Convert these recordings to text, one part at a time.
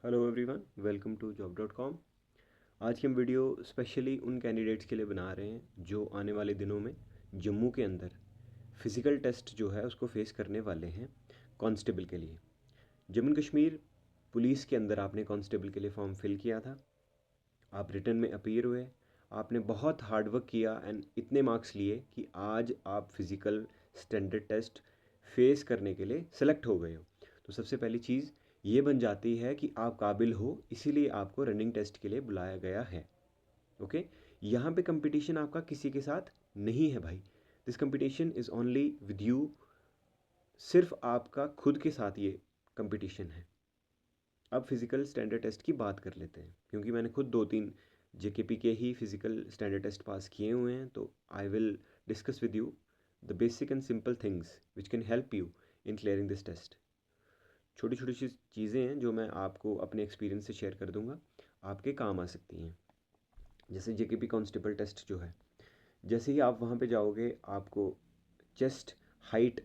Hello everyone, welcome to job dot com. आज की हम वीडियो स्पेशली उन कैंडिडेट्स के लिए बना रहे हैं जो आने वाले दिनों में जम्मू के अंदर फ़िज़िकल टेस्ट जो है उसको फेस करने वाले हैं कांस्टेबल के लिए। जम्मू कश्मीर पुलिस के अंदर आपने कांस्टेबल के लिए फॉर्म फिल किया था, आप रिटर्न में अपीयर हुए, आपने बहुत हार्ड वर्क किया एंड इतने मार्क्स लिए कि आज आप फ़िज़िकल स्टैंडर्ड टेस्ट फेस करने के लिए सेलेक्ट हो गए हो। तो सबसे पहली चीज़ ये बन जाती है कि आप काबिल हो, इसीलिए आपको रनिंग टेस्ट के लिए बुलाया गया है। ओके, यहाँ पे कंपटीशन आपका किसी के साथ नहीं है भाई। This competition is only with you. सिर्फ आपका खुद के साथ ये कंपटीशन है। अब फिज़िकल स्टैंडर्ड टेस्ट की बात कर लेते हैं, क्योंकि मैंने खुद 2-3 जेकेपी के ही फिज़िकल स्टैंडर्ड टेस्ट पास किए हुए हैं, तो I will discuss with you the basic and simple things which can help you in clearing this test. छोटी छोटी चीज़ें हैं जो मैं आपको अपने एक्सपीरियंस से शेयर कर दूंगा, आपके काम आ सकती हैं। जैसे जेकेपी कांस्टेबल टेस्ट जो है, जैसे ही आप वहाँ पे जाओगे आपको चेस्ट हाइट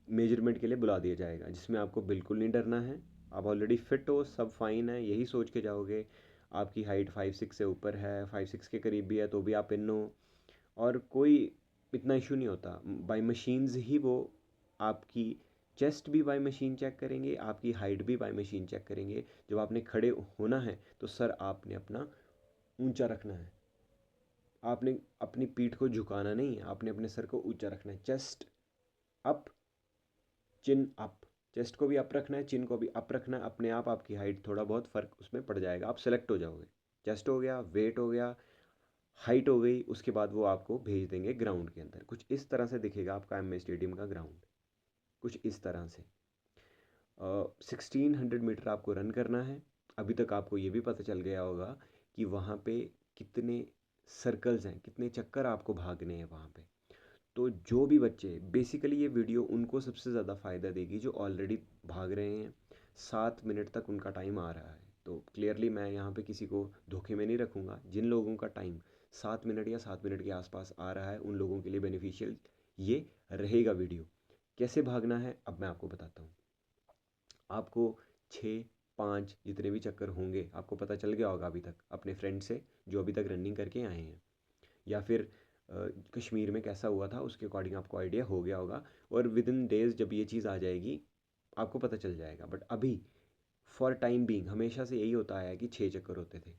मेजरमेंट के लिए बुला दिया जाएगा, जिसमें आपको बिल्कुल नहीं डरना है। आप ऑलरेडी फिट हो, सब फाइन है, यही सोच के जाओगे। आपकी हाइट 5'6" से ऊपर है, 5'6" के करीब भी है तो भी आप इन हो, और कोई इतना इशू नहीं होता। बाय मशीन्स ही वो आपकी चेस्ट भी बाय मशीन चेक करेंगे, आपकी हाइट भी बाय मशीन चेक करेंगे। जब आपने खड़े होना है तो सर आपने अपना ऊंचा रखना है, आपने अपनी पीठ को झुकाना नहीं है, आपने अपने सर को ऊंचा रखना है। चेस्ट अप, चिन अप। चेस्ट को भी अप रखना है, चिन को भी अप रखना है। अपने आप आपकी हाइट थोड़ा बहुत फ़र्क उसमें पड़ जाएगा, आप सेलेक्ट हो जाओगे। चेस्ट हो गया, वेट हो गया, हाइट हो गई, उसके बाद वो आपको भेज देंगे ग्राउंड के अंदर। कुछ इस तरह से दिखेगा आपका एम ए स्टेडियम का ग्राउंड, कुछ इस तरह से। 1600 मीटर आपको रन करना है। अभी तक आपको ये भी पता चल गया होगा कि वहाँ पे कितने सर्कल्स हैं, कितने चक्कर आपको भागने हैं वहाँ पे। तो जो भी बच्चे, बेसिकली ये वीडियो उनको सबसे ज़्यादा फ़ायदा देगी जो ऑलरेडी भाग रहे हैं। 7 मिनट तक उनका टाइम आ रहा है, तो क्लियरली मैं यहाँ पे किसी को धोखे में नहीं रखूँगा। जिन लोगों का टाइम 7 मिनट या 7 मिनट के आसपास आ रहा है, उन लोगों के लिए बेनिफिशियल ये रहेगा वीडियो। कैसे भागना है अब मैं आपको बताता हूँ। आपको 6-5 जितने भी चक्कर होंगे आपको पता चल गया होगा अभी तक अपने फ्रेंड से जो अभी तक रनिंग करके आए हैं, या फिर कश्मीर में कैसा हुआ था उसके अकॉर्डिंग आपको आइडिया हो गया होगा। और विद इन डेज जब ये चीज़ आ जाएगी आपको पता चल जाएगा। बट अभी फॉर टाइम बीइंग हमेशा से यही होता आया है कि 6 चक्कर होते थे।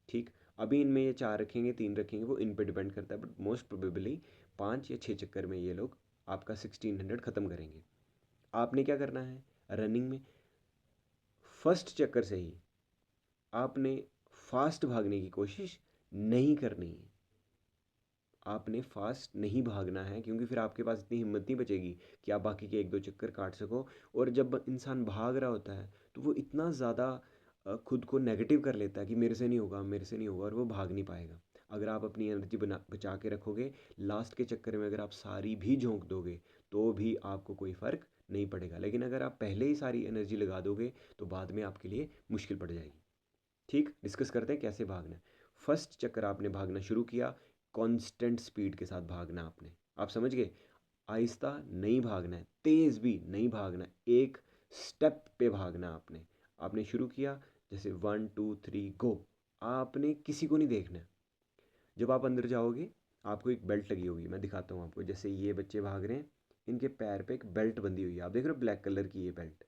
ठीक, अभी इनमें ये 4 रखेंगे, 3 रखेंगे, वो इन पे डिपेंड करता है। बट मोस्ट प्रोबेबली 5 या 6 चक्कर में ये लोग आपका 1600 ख़त्म करेंगे। आपने क्या करना है, रनिंग में फर्स्ट चक्कर से ही आपने फास्ट भागने की कोशिश नहीं करनी है। आपने फास्ट नहीं भागना है, क्योंकि फिर आपके पास इतनी हिम्मत नहीं बचेगी कि आप बाकी के 1-2 चक्कर काट सको। और जब इंसान भाग रहा होता है तो वो इतना ज़्यादा खुद को नेगेटिव कर लेता है कि मेरे से नहीं होगा, मेरे से नहीं होगा, और वो भाग नहीं पाएगा। अगर आप अपनी एनर्जी बचा के रखोगे, लास्ट के चक्कर में अगर आप सारी भी झोंक दोगे तो भी आपको कोई फ़र्क नहीं पड़ेगा। लेकिन अगर आप पहले ही सारी एनर्जी लगा दोगे तो बाद में आपके लिए मुश्किल पड़ जाएगी। ठीक, डिस्कस करते हैं कैसे भागना है। फर्स्ट चक्कर आपने भागना शुरू किया, कांस्टेंट स्पीड के साथ भागना आपने। आप समझ गए, आहिस्ता नहीं भागना है, तेज़ भी नहीं भागना है, एक स्टेप पे भागना आपने। आपने शुरू किया, जैसे 1 2 3 गो। आपने किसी को नहीं देखना है। जब आप अंदर जाओगे आपको एक बेल्ट लगी होगी, मैं दिखाता हूँ आपको। जैसे ये बच्चे भाग रहे हैं, इनके पैर पे एक बेल्ट बंधी हुई है, आप देख रहे हो ब्लैक कलर की ये बेल्ट।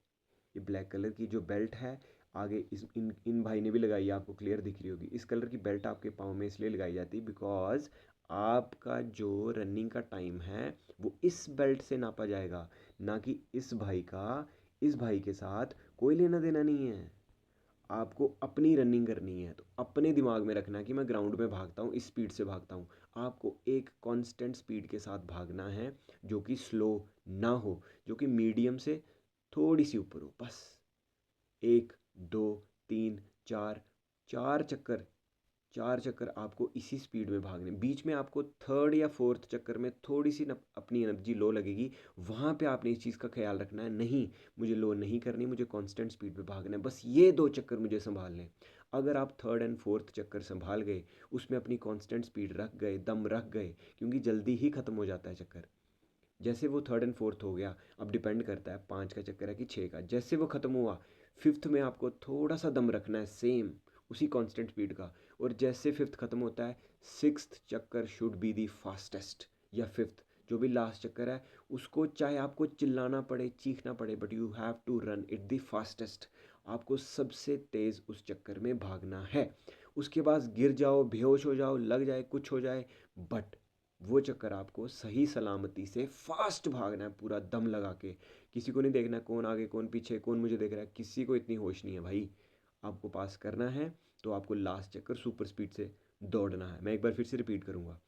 ये ब्लैक कलर की जो बेल्ट है, आगे इस इन भाई ने भी लगाई है, आपको क्लियर दिख रही होगी। इस कलर की बेल्ट आपके पाँव में इसलिए लगाई जाती है बिकॉज आपका जो रनिंग का टाइम है वो इस बेल्ट से नापा जाएगा, ना कि इस भाई का। इस भाई के साथ कोई लेना देना नहीं है। आपको अपनी रनिंग करनी है, तो अपने दिमाग में रखना कि मैं ग्राउंड में भागता हूँ, इस स्पीड से भागता हूँ। आपको एक कांस्टेंट स्पीड के साथ भागना है, जो कि स्लो ना हो, जो कि मीडियम से थोड़ी सी ऊपर हो बस। 1 2 3 4, 4 चक्कर, 4 चक्कर आपको इसी स्पीड में भागने। बीच में आपको थर्ड या फोर्थ चक्कर में थोड़ी सी अपनी एनर्जी लो लगेगी, वहाँ पे आपने इस चीज़ का ख्याल रखना है, नहीं मुझे लो नहीं करनी, मुझे कांस्टेंट स्पीड पे भागना है, बस ये 2 चक्कर मुझे संभाल लें। अगर आप थर्ड एंड फोर्थ चक्कर संभाल गए, उसमें अपनी कांस्टेंट स्पीड रख गए, दम रख गए, क्योंकि जल्दी ही ख़त्म हो जाता है चक्कर। जैसे वो थर्ड एंड फोर्थ हो गया, अब डिपेंड करता है 5 का चक्कर है कि 6 का, जैसे वो ख़त्म हुआ फिफ्थ में आपको थोड़ा सा दम रखना है, सेम उसी कांस्टेंट स्पीड का। और जैसे फिफ्थ खत्म होता है, सिक्स्थ चक्कर शुड बी दी फास्टेस्ट, या फिफ्थ जो भी लास्ट चक्कर है उसको चाहे आपको चिल्लाना पड़े, चीखना पड़े, but you have to run it the fastest. आपको सबसे तेज़ उस चक्कर में भागना है। उसके बाद गिर जाओ, बेहोश हो जाओ, लग जाए, कुछ हो जाए, बट वो चक्कर आपको सही सलामती से फास्ट भागना है, पूरा दम लगा के। किसी को नहीं देखना कौन आगे कौन पीछे, कौन मुझे देख रहा है, किसी को इतनी होश नहीं है भाई। आपको पास करना है तो आपको लास्ट चक्कर सुपर स्पीड से दौड़ना है। मैं एक बार फिर से रिपीट करूँगा,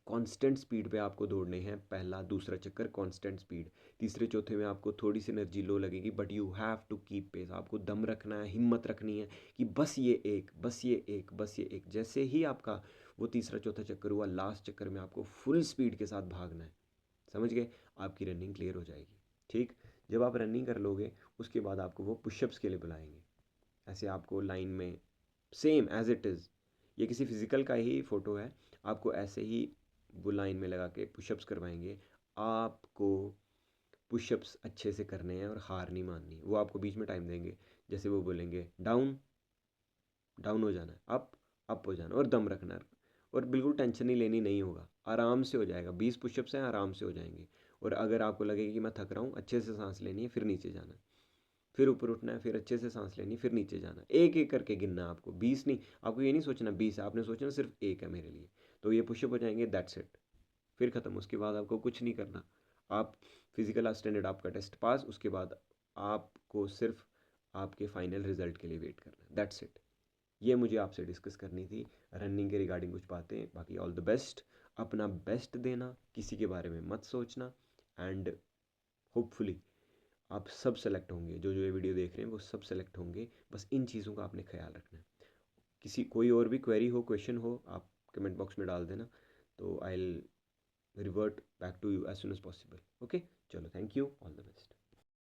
कांस्टेंट स्पीड पे आपको दौड़ने हैं, पहला दूसरा चक्कर कांस्टेंट स्पीड, तीसरे चौथे में आपको थोड़ी सी एनर्जी लो लगेगी, but you have to keep pace. आपको दम रखना है, हिम्मत रखनी है कि बस ये एक, बस ये एक, बस ये एक। जैसे ही आपका वो तीसरा चौथा चक्कर हुआ, लास्ट चक्कर में आपको फुल स्पीड के साथ भागना है। समझ गए? आपकी रनिंग क्लियर हो जाएगी। ठीक, जब आप रनिंग कर लोगे उसके बाद आपको वो पुशअप्स के लिए बुलाएंगे। ऐसे आपको लाइन में सेम एज इट इज़, ये किसी फिजिकल का ही फ़ोटो है, आपको ऐसे ही वो लाइन में लगा के पुशअप्स करवाएंगे। आपको पुशअप्स अच्छे से करने हैं और हार नहीं माननी। वो आपको बीच में टाइम देंगे, जैसे वो बोलेंगे डाउन, डाउन हो जाना है, अप हो जाना, और दम रखना है। और बिल्कुल टेंशन नहीं लेनी, नहीं होगा, आराम से हो जाएगा। 20 पुशअप्स हैं, आराम से हो जाएंगे। और अगर आपको लगेगा कि मैं थक रहा हूँ, अच्छे से सांस लेनी है, फिर नीचे जाना है, फिर ऊपर उठना है, फिर अच्छे से सांस लेनी, फिर नीचे जाना, एक एक करके गिनना है आपको। 20 नहीं, आपको ये नहीं सोचना 20 है, आपने सोचना सिर्फ एक है मेरे लिए। तो ये पुशअप हो जाएंगे, दैट्स इट, फिर ख़त्म। उसके बाद आपको कुछ नहीं करना। आप फिजिकल स्टैंडर्ड आपका टेस्ट पास, उसके बाद आपको सिर्फ आपके फाइनल रिजल्ट के लिए वेट करना है, दैट्स इट। ये मुझे आपसे डिस्कस करनी थी रनिंग के रिगार्डिंग कुछ बातें। बाकी ऑल द बेस्ट, अपना बेस्ट देना, किसी के बारे में मत सोचना, एंड होपफुली आप सब सेलेक्ट होंगे। जो जो ये वीडियो देख रहे हैं वो सब सेलेक्ट होंगे। बस इन चीज़ों का आपने ख्याल रखना है। किसी कोई और भी क्वेरी हो, क्वेश्चन हो, आप कमेंट बॉक्स में डाल देना, तो I will revert back to you as soon as possible. Okay, चलो, thank you, all the best.